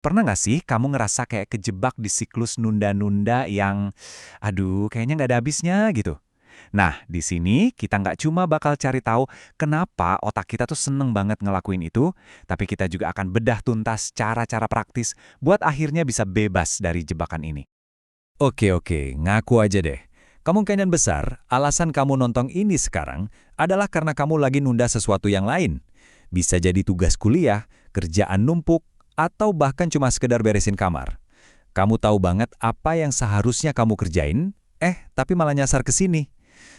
Pernah nggak sih kamu ngerasa kayak kejebak di siklus nunda-nunda yang, aduh, kayaknya nggak ada habisnya gitu? Nah, di sini kita nggak cuma bakal cari tahu kenapa otak kita tuh seneng banget ngelakuin itu, tapi kita juga akan bedah tuntas cara-cara praktis buat akhirnya bisa bebas dari jebakan ini. Oke, ngaku aja deh. Kemungkinan besar, alasan kamu nonton ini sekarang adalah karena kamu lagi nunda sesuatu yang lain. Bisa jadi tugas kuliah, kerjaan numpuk, atau bahkan cuma sekedar beresin kamar. Kamu tahu banget apa yang seharusnya kamu kerjain, tapi malah nyasar ke sini.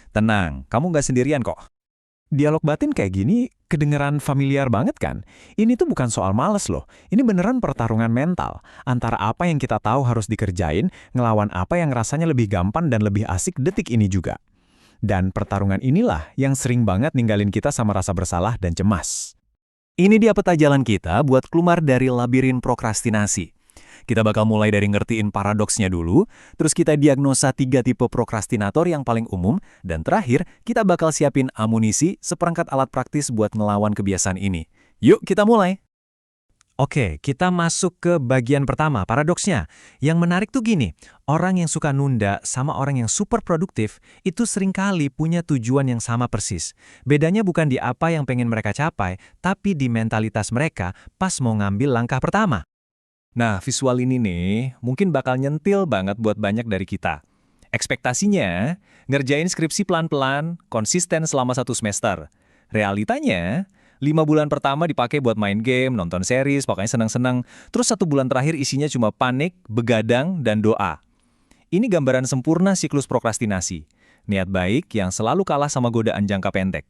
Tenang, kamu nggak sendirian kok. Dialog batin kayak gini kedengeran familiar banget kan? Ini tuh bukan soal males loh. Ini beneran pertarungan mental antara apa yang kita tahu harus dikerjain, ngelawan apa yang rasanya lebih gampang dan lebih asik detik ini juga. Dan pertarungan inilah yang sering banget ninggalin kita sama rasa bersalah dan cemas. Ini dia peta jalan kita buat keluar dari labirin prokrastinasi. Kita bakal mulai dari ngertiin paradoksnya dulu, terus kita diagnosa 3 tipe prokrastinator yang paling umum, dan terakhir, kita bakal siapin amunisi seperangkat alat praktis buat ngelawan kebiasaan ini. Yuk, kita mulai! Oke, kita masuk ke bagian pertama, paradoksnya. Yang menarik tuh gini, orang yang suka nunda sama orang yang super produktif itu seringkali punya tujuan yang sama persis. Bedanya bukan di apa yang pengen mereka capai, tapi di mentalitas mereka pas mau ngambil langkah pertama. Nah, visual ini nih, mungkin bakal nyentil banget buat banyak dari kita. Ekspektasinya, ngerjain skripsi pelan-pelan, konsisten selama 1 semester. Realitanya, 5 bulan pertama dipakai buat main game, nonton series, pokoknya senang-senang. Terus 1 bulan terakhir isinya cuma panik, begadang, dan doa. Ini gambaran sempurna siklus prokrastinasi. Niat baik yang selalu kalah sama godaan jangka pendek.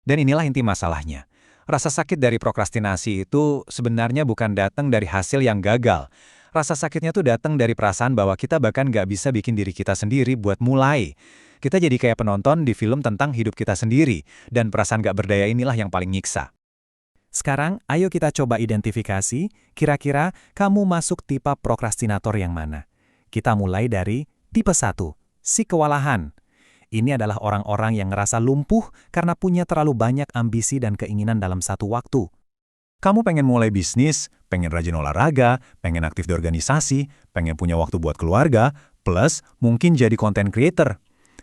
Dan inilah inti masalahnya. Rasa sakit dari prokrastinasi itu sebenarnya bukan datang dari hasil yang gagal. Rasa sakitnya tuh datang dari perasaan bahwa kita bahkan nggak bisa bikin diri kita sendiri buat mulai. Kita jadi kayak penonton di film tentang hidup kita sendiri, dan perasaan nggak berdaya inilah yang paling nyiksa. Sekarang, ayo kita coba identifikasi, kira-kira kamu masuk tipe prokrastinator yang mana. Kita mulai dari tipe 1, si kewalahan. Ini adalah orang-orang yang ngerasa lumpuh karena punya terlalu banyak ambisi dan keinginan dalam satu waktu. Kamu pengen mulai bisnis, pengen rajin olahraga, pengen aktif di organisasi, pengen punya waktu buat keluarga, plus mungkin jadi content creator.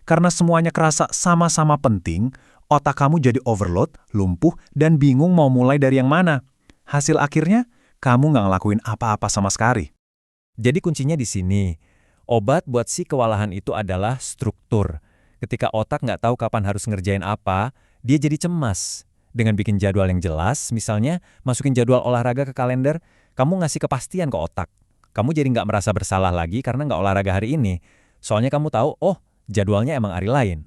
Karena semuanya kerasa sama-sama penting, otak kamu jadi overload, lumpuh, dan bingung mau mulai dari yang mana. Hasil akhirnya, kamu nggak ngelakuin apa-apa sama sekali. Jadi kuncinya di sini. Obat buat si kewalahan itu adalah struktur. Ketika otak nggak tahu kapan harus ngerjain apa, dia jadi cemas. Dengan bikin jadwal yang jelas, misalnya masukin jadwal olahraga ke kalender, kamu ngasih kepastian ke otak. Kamu jadi nggak merasa bersalah lagi karena nggak olahraga hari ini. Soalnya kamu tahu, oh, jadwalnya emang hari lain.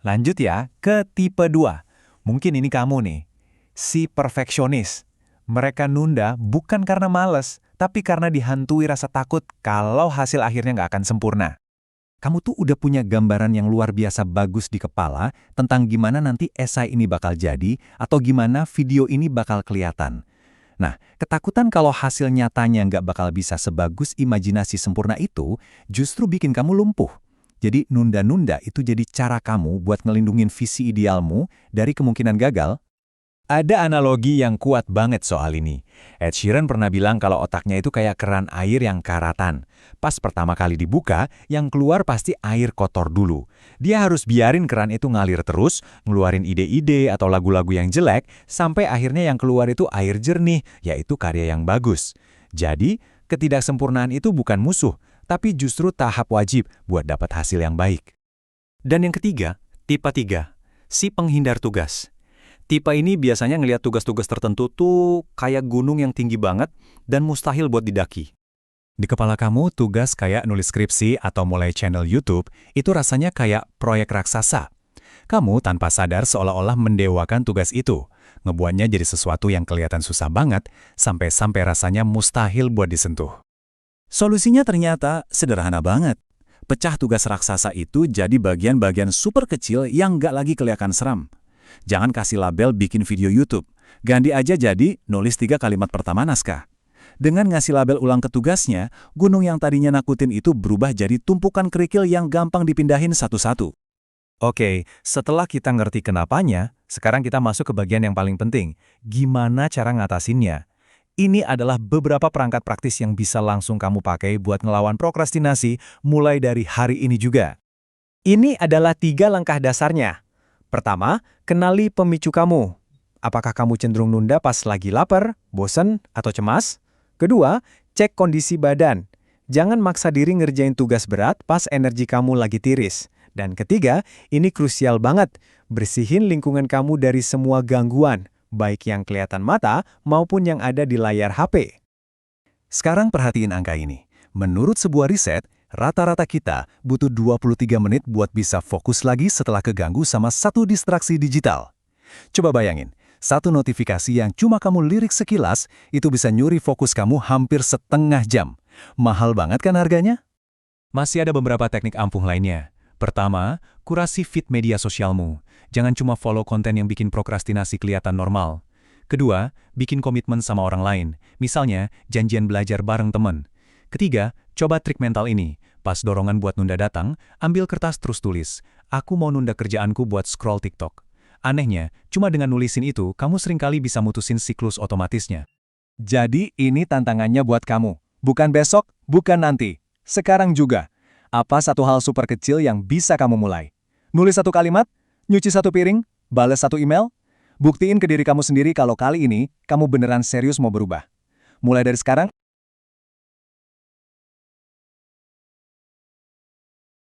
Lanjut ya, ke tipe 2. Mungkin ini kamu nih, si perfeksionis. Mereka nunda bukan karena males, tapi karena dihantui rasa takut kalau hasil akhirnya nggak akan sempurna. Kamu tuh udah punya gambaran yang luar biasa bagus di kepala tentang gimana nanti esai ini bakal jadi atau gimana video ini bakal kelihatan. Nah, ketakutan kalau hasil nyatanya nggak bakal bisa sebagus imajinasi sempurna itu justru bikin kamu lumpuh. Jadi nunda-nunda itu jadi cara kamu buat ngelindungin visi idealmu dari kemungkinan gagal. Ada analogi yang kuat banget soal ini. Ed Sheeran pernah bilang kalau otaknya itu kayak keran air yang karatan. Pas pertama kali dibuka, yang keluar pasti air kotor dulu. Dia harus biarin keran itu ngalir terus, ngeluarin ide-ide atau lagu-lagu yang jelek, sampai akhirnya yang keluar itu air jernih, yaitu karya yang bagus. Jadi, ketidaksempurnaan itu bukan musuh, tapi justru tahap wajib buat dapat hasil yang baik. Dan yang ketiga, tipe 3, si penghindar tugas. Tipe ini biasanya ngelihat tugas-tugas tertentu tuh kayak gunung yang tinggi banget dan mustahil buat didaki. Di kepala kamu, tugas kayak nulis skripsi atau mulai channel YouTube itu rasanya kayak proyek raksasa. Kamu tanpa sadar seolah-olah mendewakan tugas itu, ngebuatnya jadi sesuatu yang kelihatan susah banget, sampai-sampai rasanya mustahil buat disentuh. Solusinya ternyata sederhana banget. Pecah tugas raksasa itu jadi bagian-bagian super kecil yang nggak lagi kelihatan seram. Jangan kasih label bikin video YouTube. Ganti aja jadi nulis 3 kalimat pertama naskah. Dengan ngasih label ulang ke tugasnya, gunung yang tadinya nakutin itu berubah jadi tumpukan kerikil yang gampang dipindahin satu-satu. Oke, setelah kita ngerti kenapanya, sekarang kita masuk ke bagian yang paling penting. Gimana cara ngatasinnya? Ini adalah beberapa perangkat praktis yang bisa langsung kamu pakai buat ngelawan prokrastinasi mulai dari hari ini juga. Ini adalah 3 langkah dasarnya. Pertama, kenali pemicu kamu. Apakah kamu cenderung nunda pas lagi lapar, bosan, atau cemas? Kedua, cek kondisi badan. Jangan maksa diri ngerjain tugas berat pas energi kamu lagi tiris. Dan ketiga, ini krusial banget. Bersihin lingkungan kamu dari semua gangguan, baik yang kelihatan mata maupun yang ada di layar HP. Sekarang perhatiin angka ini. Menurut sebuah riset, rata-rata kita butuh 23 menit buat bisa fokus lagi setelah keganggu sama satu distraksi digital. Coba bayangin, satu notifikasi yang cuma kamu lirik sekilas, itu bisa nyuri fokus kamu hampir setengah jam. Mahal banget kan harganya? Masih ada beberapa teknik ampuh lainnya. Pertama, kurasi feed media sosialmu. Jangan cuma follow konten yang bikin prokrastinasi kelihatan normal. Kedua, bikin komitmen sama orang lain. Misalnya, janjian belajar bareng temen. Ketiga, coba trik mental ini. Pas dorongan buat nunda datang, ambil kertas terus tulis. Aku mau nunda kerjaanku buat scroll TikTok. Anehnya, cuma dengan nulisin itu, kamu seringkali bisa mutusin siklus otomatisnya. Jadi ini tantangannya buat kamu. Bukan besok, bukan nanti. Sekarang juga. Apa satu hal super kecil yang bisa kamu mulai? Nulis satu kalimat? Nyuci satu piring? Balas satu email? Buktiin ke diri kamu sendiri kalau kali ini, kamu beneran serius mau berubah. Mulai dari sekarang,